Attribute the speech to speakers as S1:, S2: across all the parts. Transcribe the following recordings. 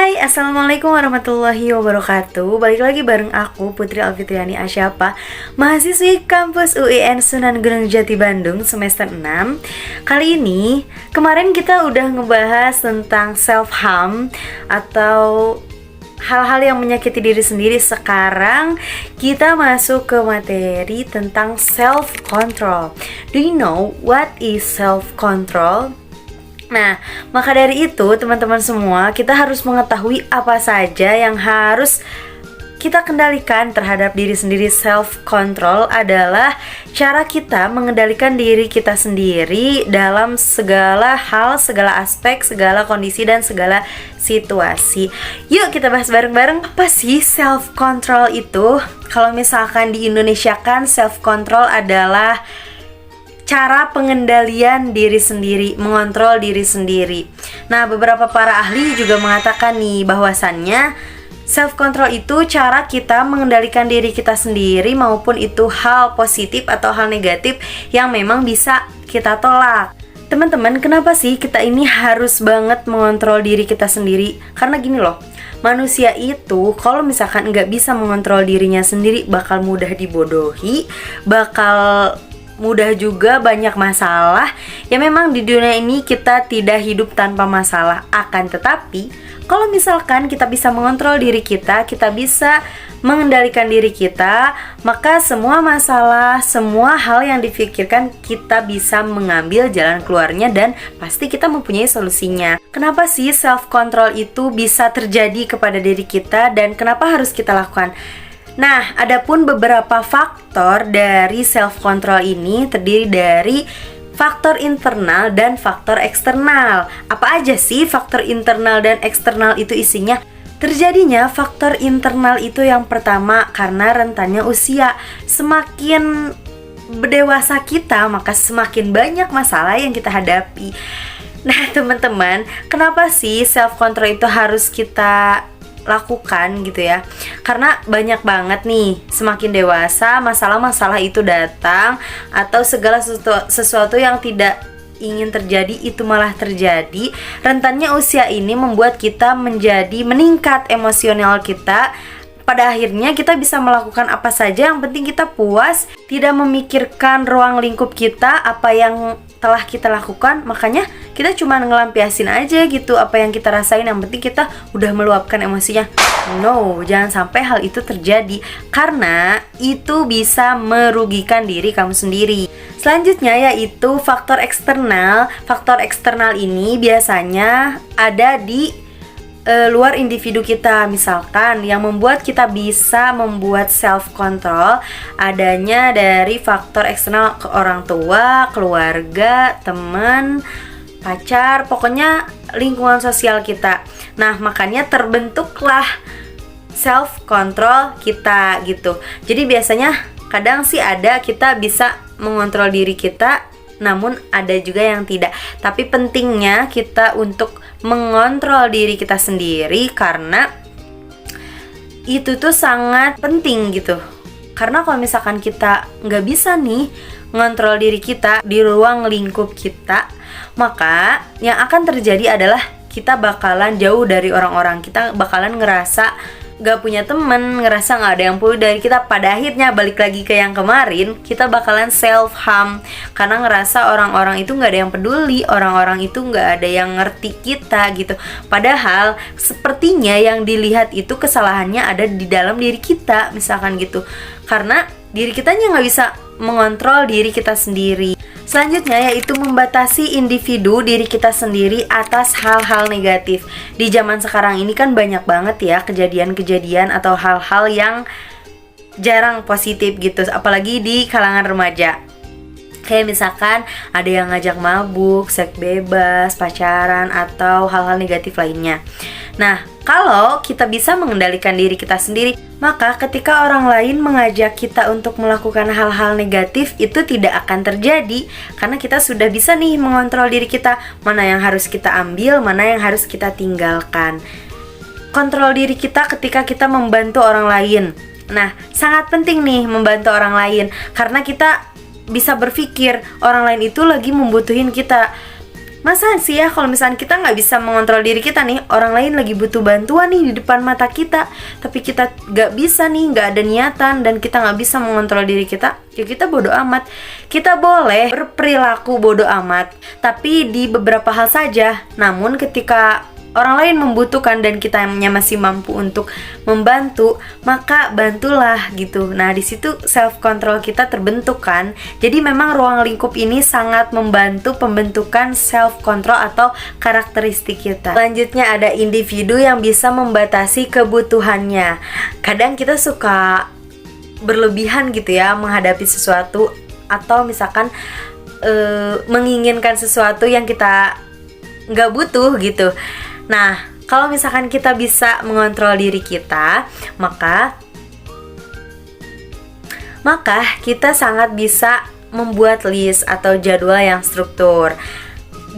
S1: Hai, Assalamualaikum warahmatullahi wabarakatuh. Balik lagi bareng aku, Putri Alfitriani Asyapa, mahasiswi kampus UIN Sunan Gunung Jati Bandung semester 6. Kali ini, kemarin kita udah ngebahas tentang self-harm atau hal-hal yang menyakiti diri sendiri. Sekarang kita masuk ke materi tentang self-control. Do you know what is self-control? Nah, maka dari itu teman-teman semua, kita harus mengetahui apa saja yang harus kita kendalikan terhadap diri sendiri. Self-control adalah cara kita mengendalikan diri kita sendiri dalam segala hal, segala aspek, segala kondisi, dan segala situasi. Yuk kita bahas bareng-bareng. Apa sih self-control itu? Kalau misalkan di Indonesia kan self-control adalah cara pengendalian diri sendiri, mengontrol diri sendiri. Nah, beberapa para ahli juga mengatakan nih bahwasannya self-control itu cara kita mengendalikan diri kita sendiri, maupun itu hal positif atau hal negatif yang memang bisa kita tolak. Teman-teman, kenapa sih kita ini harus banget mengontrol diri kita sendiri? Karena gini loh, manusia itu kalau misalkan nggak bisa mengontrol dirinya sendiri, bakal mudah dibodohi, bakal mudah juga banyak masalah. Ya memang di dunia ini kita tidak hidup tanpa masalah. Akan tetapi kalau misalkan kita bisa mengontrol diri kita bisa mengendalikan diri kita, maka semua masalah, semua hal yang dipikirkan kita bisa mengambil jalan keluarnya, dan pasti kita mempunyai solusinya. Kenapa sih self-control itu bisa terjadi kepada diri kita, dan kenapa harus kita lakukan? Nah, adapun beberapa faktor dari self-control ini terdiri dari faktor internal dan faktor eksternal. Apa aja sih faktor internal dan eksternal itu isinya? Terjadinya faktor internal itu yang pertama karena rentannya usia. Semakin berdewasa kita, maka semakin banyak masalah yang kita hadapi. Nah, teman-teman, kenapa sih self-control itu harus kita lakukan gitu ya? Karena banyak banget nih, semakin dewasa masalah-masalah itu datang, atau segala sesuatu yang tidak ingin terjadi itu malah terjadi. Rentannya usia ini membuat kita menjadi meningkat emosional kita. Pada akhirnya kita bisa melakukan apa saja, yang penting kita puas, tidak memikirkan ruang lingkup kita, apa yang telah kita lakukan. Makanya kita cuma ngelampiasin aja gitu apa yang kita rasain, yang penting kita udah meluapkan emosinya. No, jangan sampai hal itu terjadi, karena itu bisa merugikan diri kamu sendiri. Selanjutnya yaitu faktor eksternal. Faktor eksternal ini biasanya ada di luar individu kita. Misalkan yang membuat kita bisa membuat self-control adanya dari faktor eksternal, ke orang tua, keluarga, teman, pacar, pokoknya lingkungan sosial kita. Nah, makanya terbentuklah self-control kita gitu. Jadi biasanya kadang sih ada kita bisa mengontrol diri kita, namun ada juga yang tidak. Tapi pentingnya kita untuk mengontrol diri kita sendiri, karena itu tuh sangat penting gitu. Karena kalau misalkan kita nggak bisa nih ngontrol diri kita di ruang lingkup kita, maka yang akan terjadi adalah kita bakalan jauh dari orang-orang. Kita bakalan ngerasa gak punya temen, ngerasa gak ada yang peduli dari kita. Pada akhirnya balik lagi ke yang kemarin, kita bakalan self-harm karena ngerasa orang-orang itu gak ada yang peduli, orang-orang itu gak ada yang ngerti kita gitu. Padahal sepertinya yang dilihat itu kesalahannya ada di dalam diri kita, misalkan gitu. Karena diri kitanya gak bisa mengontrol diri kita sendiri. Selanjutnya yaitu membatasi individu diri kita sendiri atas hal-hal negatif. Di zaman sekarang ini kan banyak banget ya kejadian-kejadian atau hal-hal yang jarang positif gitu, apalagi di kalangan remaja. Kayak misalkan ada yang ngajak mabuk, seks bebas, pacaran, atau hal-hal negatif lainnya. Nah, kalau kita bisa mengendalikan diri kita sendiri, maka ketika orang lain mengajak kita untuk melakukan hal-hal negatif, itu tidak akan terjadi. Karena kita sudah bisa nih mengontrol diri kita, mana yang harus kita ambil, mana yang harus kita tinggalkan. Kontrol diri kita ketika kita membantu orang lain. Nah, sangat penting nih membantu orang lain, karena kita bisa berpikir orang lain itu lagi membutuhin kita. Masa sih ya kalau misalnya kita nggak bisa mengontrol diri kita nih, orang lain lagi butuh bantuan nih di depan mata kita, tapi kita nggak bisa nih, nggak ada niatan, dan kita nggak bisa mengontrol diri kita, ya kita bodoh amat. Kita boleh berperilaku bodoh amat, tapi di beberapa hal saja. Namun ketika orang lain membutuhkan dan kita masih mampu untuk membantu, maka bantulah gitu. Nah, di situ self control kita terbentuk kan. Jadi memang ruang lingkup ini sangat membantu pembentukan self control atau karakteristik kita. Selanjutnya ada individu yang bisa membatasi kebutuhannya. Kadang kita suka berlebihan gitu ya menghadapi sesuatu, atau misalkan menginginkan sesuatu yang kita nggak butuh gitu. Nah, kalau misalkan kita bisa mengontrol diri kita, maka kita sangat bisa membuat list atau jadwal yang struktur.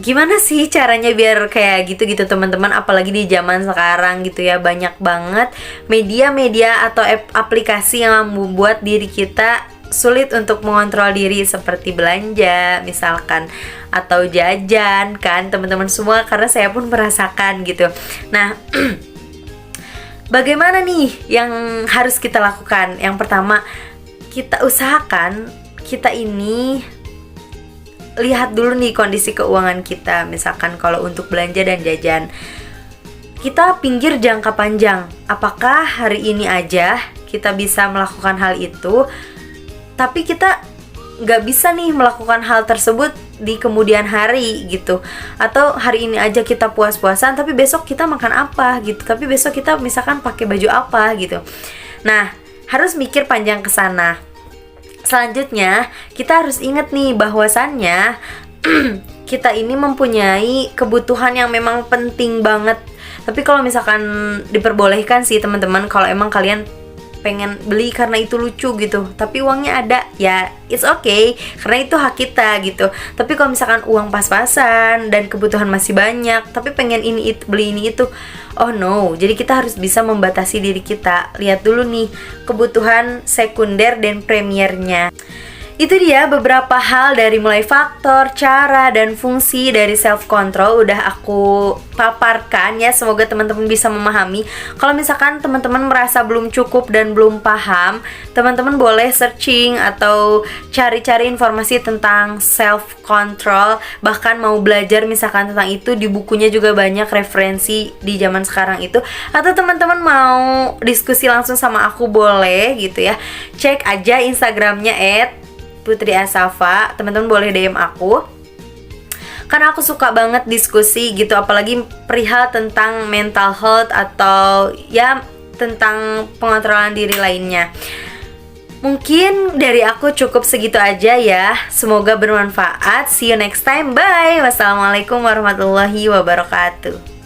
S1: Gimana sih caranya biar kayak gitu teman-teman? Apalagi di zaman sekarang gitu ya, banyak banget media-media atau aplikasi yang membuat diri kita sulit untuk mengontrol diri, seperti belanja misalkan, atau jajan kan teman-teman semua, karena saya pun merasakan gitu. Nah, bagaimana nih yang harus kita lakukan? Yang pertama, kita usahakan kita ini lihat dulu nih kondisi keuangan kita. Misalkan kalau untuk belanja dan jajan, kita pinggir jangka panjang. Apakah hari ini aja kita bisa melakukan hal itu, tapi kita nggak bisa nih melakukan hal tersebut di kemudian hari gitu. Atau hari ini aja kita puas-puasan, tapi besok kita makan apa gitu, tapi besok kita misalkan pakai baju apa gitu. Nah, harus mikir panjang ke sana. Selanjutnya, kita harus ingat nih bahwasannya kita ini mempunyai kebutuhan yang memang penting banget. Tapi kalau misalkan diperbolehkan sih teman-teman, kalau emang kalian pengen beli karena itu lucu gitu, tapi uangnya ada, ya it's okay, karena itu hak kita gitu. Tapi kalau misalkan uang pas-pasan dan kebutuhan masih banyak, tapi pengen ini itu, beli ini itu, oh no. Jadi kita harus bisa membatasi diri kita. Lihat dulu nih kebutuhan sekunder dan premiernya. Itu dia beberapa hal dari mulai faktor, cara, dan fungsi dari self control udah aku paparkan ya. Semoga teman-teman bisa memahami. Kalau misalkan teman-teman merasa belum cukup dan belum paham, teman-teman boleh searching atau cari-cari informasi tentang self control. Bahkan mau belajar misalkan tentang itu, di bukunya juga banyak referensi di zaman sekarang itu. Atau teman-teman mau diskusi langsung sama aku, boleh gitu ya. Cek aja Instagramnya @PutriAsafa. Teman-teman boleh DM aku, karena aku suka banget diskusi gitu, apalagi perihal tentang mental health atau ya tentang pengontrolan diri lainnya. Mungkin dari aku cukup segitu aja ya. Semoga bermanfaat. See you next time. Bye. Wassalamualaikum warahmatullahi wabarakatuh.